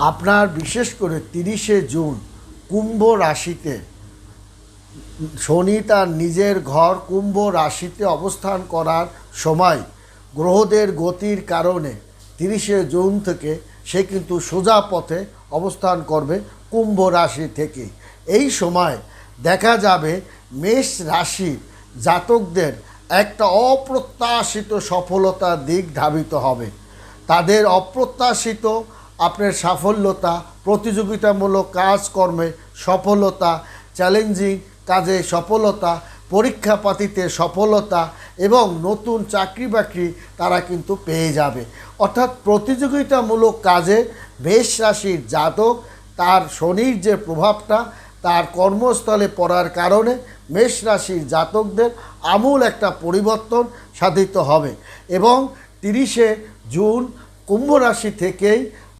আপনার বিশেষ করে 30শে জুন কুম্ভ রাশিতে শনি তার নিজের ঘর কুম্ভ রাশিতে অবস্থান করার সময় গ্রহদের গতির কারণে 30শে জুন থেকে সে কিন্তু সোজা পথে অবস্থান করবে কুম্ভ রাশি থেকে। এই সময় দেখা যাবে মেষ রাশির জাতকদের একটা অপ্রত্যাশিত সফলতার দিক ধাবিত হবে। তাদের অপ্রত্যাশিত আপনার সাফল্যতা, প্রতিযোগিতামূলক কাজকর্মে সফলতা, চ্যালেঞ্জিং কাজে সফলতা, পরীক্ষাপাতিতে সফলতা এবং নতুন চাকরি বাকরি তারা কিন্তু পেয়ে যাবে। অর্থাৎ প্রতিযোগিতামূলক কাজে মেষ রাশির জাতক তার শনির যে প্রভাবটা তার কর্মস্থলে পড়ার কারণে মেষ রাশির জাতকদের আমূল একটা পরিবর্তন সাধিত হবে এবং 30শে জুন কুম্ভ রাশি থেকেই